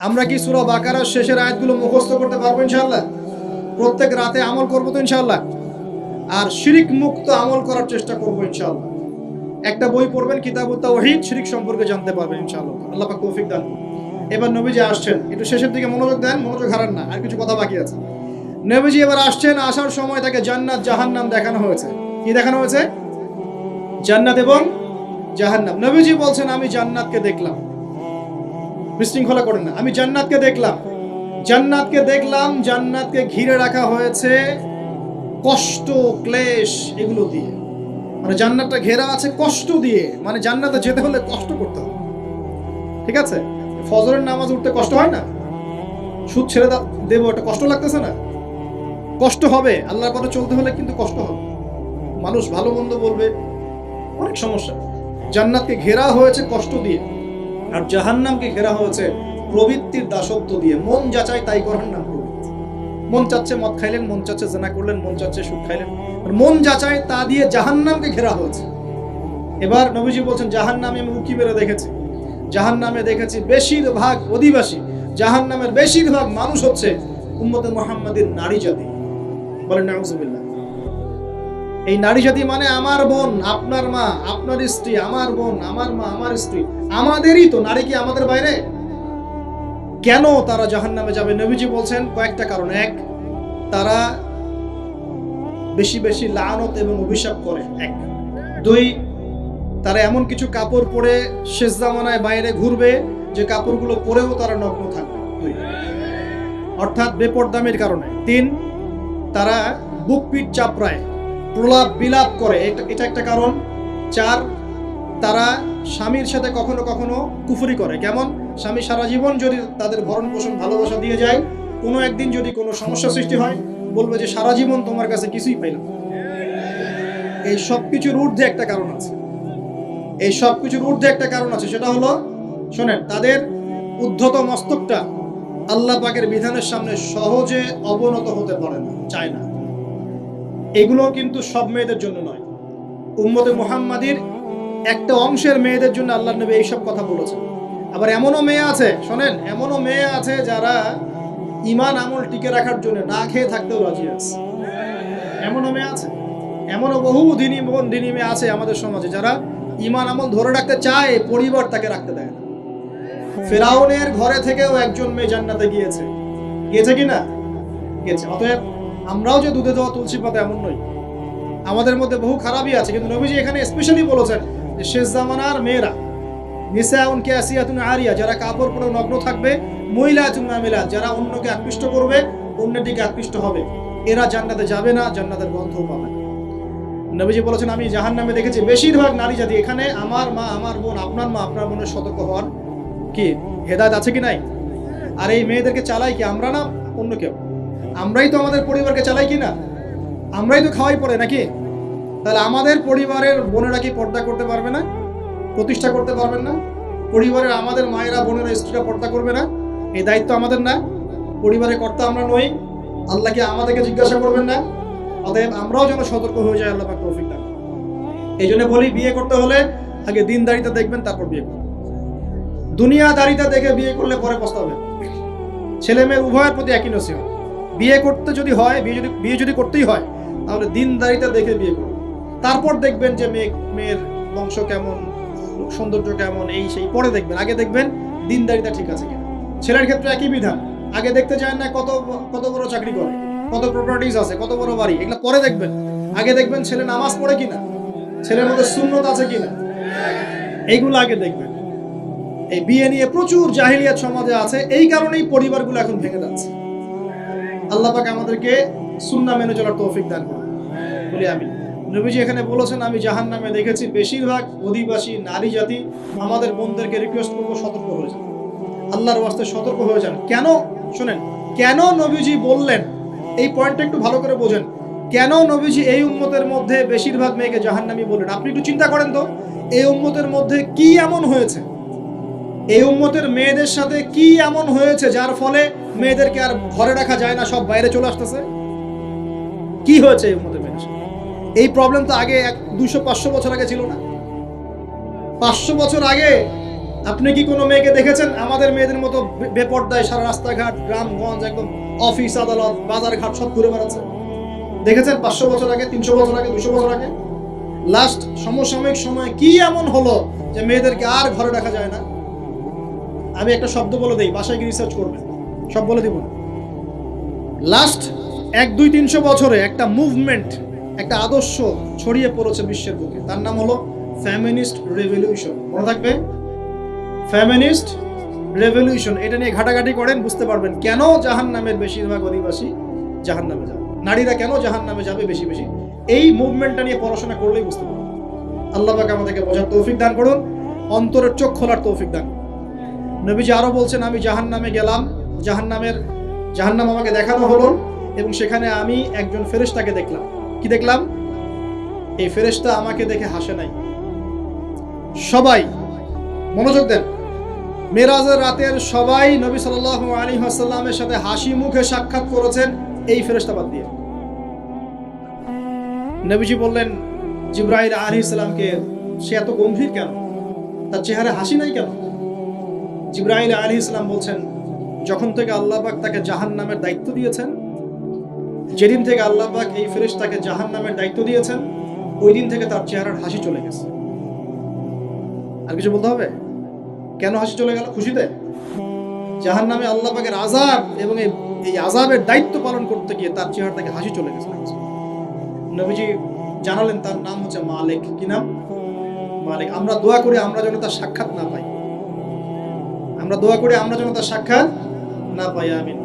আমরা কি সূরা বাকারার শেষের আয়াতগুলো মুখস্থ করতে পারবো ইনশাআল্লাহ? প্রত্যেক রাতে আমল করবো তো ইনশাআল্লাহ? আর শিরিক মুক্ত আমল করার চেষ্টা করবো ইনশাআল্লাহ। একটা বই পড়বেন কিতাবুত তাওহীদ, শিরিক সম্পর্কে জানতে পারবেন ইনশাআল্লাহ। আল্লাহ পাক তৌফিক দান করুন। এবার নবীজি আসছেন, একটু শেষের দিকে মনোযোগ দেন, মনোযোগ হারান না, আর কিছু কথা বাকি আছে। নবীজি এবার আসছেন, আসার সময় তাকে জান্নাত জাহান্নাম দেখানো হয়েছে। কি দেখানো হয়েছে? জান্নাত এবং জাহান্নাম। নবীজি বলছেন আমি জান্নাতকে দেখলাম। বিশৃঙ্খলা করেন না। আমি জান্নাতকে দেখলাম, জান্নাতকে দেখলাম, জান্নাতকে ঘিরে রাখা হয়েছে কষ্ট, ক্লেশ, এগুলো দিয়ে। মানে জান্নাতটা ঘেরা আছে কষ্ট দিয়ে, মানে জান্নাতে যেতে হলে কষ্ট করতে হবে। ঠিক আছে? ফজরের নামাজ উঠতে কষ্ট হয় না? সুদ ছেড়ে দেবো, এটা কষ্ট লাগতেছে না? কষ্ট হবে। আল্লাহর পথে চলতে হলে কিন্তু কষ্ট হবে। মানুষ ভালো মন্দ বলবে, অনেক সমস্যা। জান্নাতকে ঘেরা হয়েছে কষ্ট দিয়ে, আর জাহান্নামকে ঘেরা হয়েছে প্রবৃত্তির দাসত্ব দিয়ে। মন যাচাই তাই করার নাম প্রবৃত্তি। মন চাচ্ছে মদ খাইলেন, মন চাচ্ছে জেনা করলেন, মন চাচ্ছে সুদ খাইলেন, মন যাচাই তা দিয়ে জাহান্নামকে ঘেরা হয়েছে। এবার নবীজি বলছেন জাহান্নামে আমি উকি মেরে দেখেছি, জাহান্নামে দেখেছি বেশিরভাগ অধিবাসী, জাহান্নামের বেশিরভাগ মানুষ হচ্ছে উম্মতে মুহাম্মাদের নারী জাতি। বলেন নাউজুবিল্লাহ। এই নারী জাতি মানে আমার বোন, আপনার মা, আপনার স্ত্রী, আমার বোন, আমার মা, আমার স্ত্রী, আমাদেরই তো। নারী কি আমাদের বাইরে? কেন তারা জাহান্নামে যাবে? নবীজি বলছেন কয়েকটা কারণ। এক, তারা বেশি বেশি লানত এবং অভিশাপ করে। এক। দুই, তারা এমন কিছু কাপড় পরে শেষ জামানায় বাইরে ঘুরবে যে কাপড়গুলো পরেও তারা নগ্ন থাকবে। দুই, অর্থাৎ বেপরদামির কারণে। তিন, তারা বুক পিঠ চাপড়ায়, প্রলাপ বিলাপ করে, এটা একটা কারণ। চার, তারা স্বামীর সাথে কখনো কখনো কুফরি করে। কেমন? স্বামী সারা জীবন যদি তাদের ভরণ পোষণ ভালোবাসা দিয়ে যায়, কোনো একদিন যদি কোনো সমস্যা সৃষ্টি হয়, বলবে যে সারা জীবন তোমার কাছে কিছুই পাইলাম। এই সব কিছুর ঊর্ধ্বে একটা কারণ আছে, এই সব কিছুর ঊর্ধ্বে একটা কারণ আছে। সেটা হলো, শোনেন, তাদের উদ্ধত মস্তকটা আল্লাহ পাকের বিধানের সামনে সহজে অবনত হতে পারে না, চায় না। এগুলো কিন্তু সব মেয়েদের জন্য নয়, উম্মতে মুহাম্মাদির একটা অংশের মেয়েদের জন্য আল্লাহর নবী এইসব কথা বলেছেন। আবার এমনও মেয়ে আছে, শোনেন, এমনও মেয়ে আছে যারা ঈমান আমল টিকে রাখার জন্য না খেয়ে থাকতেও রাজি আছে। এমনও মেয়ে আছে, এমনও বহু দিনী বোন, দিনী মেয়ে আছে আমাদের সমাজে যারা ঈমান আমল ধরে রাখতে চায়, পরিবার তাকে রাখতে দেয় না। ফেরাউনের ঘরে থেকেও একজন মেয়ে জান্নাতে গিয়েছে, গিয়েছে কি না? গিয়েছে। অতএব আমরাও যে দুধে দেওয়া তুলসী পাতা এমন নই, আমাদের মধ্যে বহু খারাপই আছে। কিন্তু নবীজি এখানে স্পেশালি বলেছেন যে শেষ জামানার মেয়েরা, নিসাউন কাসিয়াতুন আরিয়া, যারা কাপড় পরে নগ্ন থাকবে, মুইলাতুন মামিলাত, যারা অন্যকে আকৃষ্ট করবে, অন্যের দিকে আকৃষ্ট হবে, এরা জান্নাতে যাবে না, জান্নাতের গন্ধও পাবে না। নবীজি বলেছেন আমি জাহান্নামে দেখেছি বেশিরভাগ নারী জাতি। এখানে আমার মা, আমার বোন, আপনার মা, আপনার বোনের সতর্ক হওয়ার কি হেদায়েত আছে কি নাই? আর এই মেয়েদেরকে চালাই কি আমরা না অন্য কেউ? আমরাই তো আমাদের পরিবারকে চালাই কি না? আমরাই তো খাওয়াই পড়ে নাকি? তাহলে আমাদের পরিবারের বোনেরা কি পর্দা করতে পারবে না? প্রতিষ্ঠা করতে পারবেন না? পরিবারের আমাদের মায়েরা, বোনেরা, স্ত্রীরা পর্দা করবে না? এই দায়িত্ব আমাদের না? পরিবারের কর্তা আমরা নই? আল্লাহ কি আমাদেরকে জিজ্ঞাসা করবেন না? অতএব আমরাও যেন সতর্ক হয়ে যাই, আল্লাহ পাক তৌফিক দান। এই জন্য বলি, বিয়ে করতে হলে আগে দিনদারিতা দেখবেন, তারপর বিয়ে করবেন। দুনিয়াদারিতা দেখে বিয়ে করলে পরে পস্তাবেন। ছেলে মেয়ে উভয়ের প্রতি একই নসিহত। বিয়ে করতে যদি হয়, বিয়ে যদি করতেই হয়, তাহলে দিনদারিতা দেখে বিয়ে করুন। তারপর দেখবেন যে মেয়ের বংশ কেমন, সৌন্দর্য কেমন, এই সেই পরে দেখবেন। আগে দেখবেন দিনদারিতা ঠিক আছে কিনা। ছেলের ক্ষেত্রে একই বিধান। আগে দেখতে চান না কত বড় চাকরি করে, কত প্রপার্টিজ আছে, কত বড় বাড়ি, এগুলো পরে দেখবেন। আগে দেখবেন ছেলে নামাজ পড়ে কিনা, ছেলের মধ্যে সুন্নত আছে কিনা, এইগুলো আগে দেখবেন। এই বিয়ে নিয়ে প্রচুর জাহিলিয়াত সমাজে আছে, এই কারণেই পরিবারগুলো এখন ভেঙে যাচ্ছে। আল্লাহ পাক আমাদেরকে সুন্নাহ মেনে চলার তৌফিক দান করুন, বলি আমি। নবীজি এখানে বলেছেন আমি জাহান্নামে দেখেছি বেশিরভাগ অধিবাসী নারী জাতি। আমাদের বোনদেরকে রিকোয়েস্ট করবো, সতর্ক হয়ে যান, আল্লাহর ওয়াস্তে সতর্ক হয়ে যান। কেন? শোনেন, কেন নবীজি বললেন, এই পয়েন্টটা একটু ভালো করে বোঝেন। কেন নবীজি এই উম্মতের মধ্যে বেশিরভাগ মেয়েকে জাহান্নামী বললেন? আপনি একটু চিন্তা করেন তো, এই উম্মতের মধ্যে কি এমন হয়েছে, এই উম্মতের মেয়েদের সাথে কি এমন হয়েছে যার ফলে মেয়েদেরকে আর ঘরে রাখা যায় না, সব বাইরে চলে আসতেছে? কি হয়েছে এই উম্মতের মেয়েদের সাথে? এই প্রবলেম তো আগে 200-500 বছর আগে ছিল না। 500 বছর আগে আপনি কি কোনো মেয়েকে দেখেছেন আমাদের মেয়েদের মতো বেপর্দায় সারা রাস্তাঘাট গ্রামগঞ্জ একদম অফিস আদালত বাজার ঘাট সব ঘুরে বেড়াচ্ছে? দেখেছেন 500 বছর আগে, 300 বছর আগে, 200 বছর আগে? লাস্ট সমসাময়িক সময়ে কি এমন হলো যে মেয়েদেরকে আর ঘরে রাখা যায় না? আমি একটা শব্দ বলে দেই, বাসায় গিয়ে রিসার্চ করবেন, সব বলে দিব না। লাস্ট 100-200-300 বছরে একটা মুভমেন্ট, একটা আদর্শ ছড়িয়ে পড়েছে বিশ্বের বুকে, তার নাম হলো ফেমিনিস্ট রেভলিউশন। মনে থাকবে, ফেমিনিস্ট রেভলিউশন। এটা নিয়ে ঘাটাঘাটি করেন, বুঝতে পারবেন কেন জাহান্নামের বেশিরভাগ অধিবাসী জাহান্নামে যাবে, নারীরা কেন জাহান্নামে যাবে বেশি বেশি। এই মুভমেন্টটা নিয়ে পড়াশোনা করলেই বুঝতে পারবেন। আল্লাহ পাক আমাদেরকে বোঝার তৌফিক দান করুন, অন্তরের চোখ খোলার তৌফিক দান করুন। নবীজি আরো বলছেন, আমি জাহান্নামে গেলাম, জাহান্নাম আমাকে দেখানো হলো এবং সেখানে আমি একজন ফেরেশতাকে দেখলাম। কি দেখলাম? এই ফেরেশতা আমাকে দেখে হাসে নাই। সবাই মনোযোগ দেন, মেরাজের রাতের সবাই নবী সাল্লাল্লাহু আলাইহি ওয়াসাল্লামের সাথে হাসি মুখে সাক্ষাৎ করেছেন এই ফেরেশতা বাদ দিয়ে। নবীজি বললেন জিবরাইল আলাইহিস সালামকে, সে এত গম্ভীর কেন, তার চেহারা হাসি নাই কেন? জিবরাইল আলাইহিস সালাম বলছেন, যখন থেকে আল্লাহ পাক তাকে জাহান্নামের দায়িত্ব দিয়েছেন, যেদিন থেকে আল্লাহ পাক এই ফেরেশতাকে জাহান্নামের দায়িত্ব দিয়েছেন, ওই দিন থেকে তার চেহারার হাসি চলে গেছে। আর কিছু বলতে হবে? কেন হাসি চলে গেল? খুশিতে? জাহান্নামে আল্লাহ পাকের আযাব এবং এই আযাবের দায়িত্ব পালন করতে গিয়ে তার চেহারা থেকে হাসি চলে গেছে। নবীজি জানালেন তার নাম হচ্ছে মালিক। কি নাম? মালিক। আমরা দোয়া করি আমরা যেন তার সাক্ষাৎ না পাই, আমরা দোয়া করি আমরা যেন তার সাক্ষাৎ না পাই। আমিন।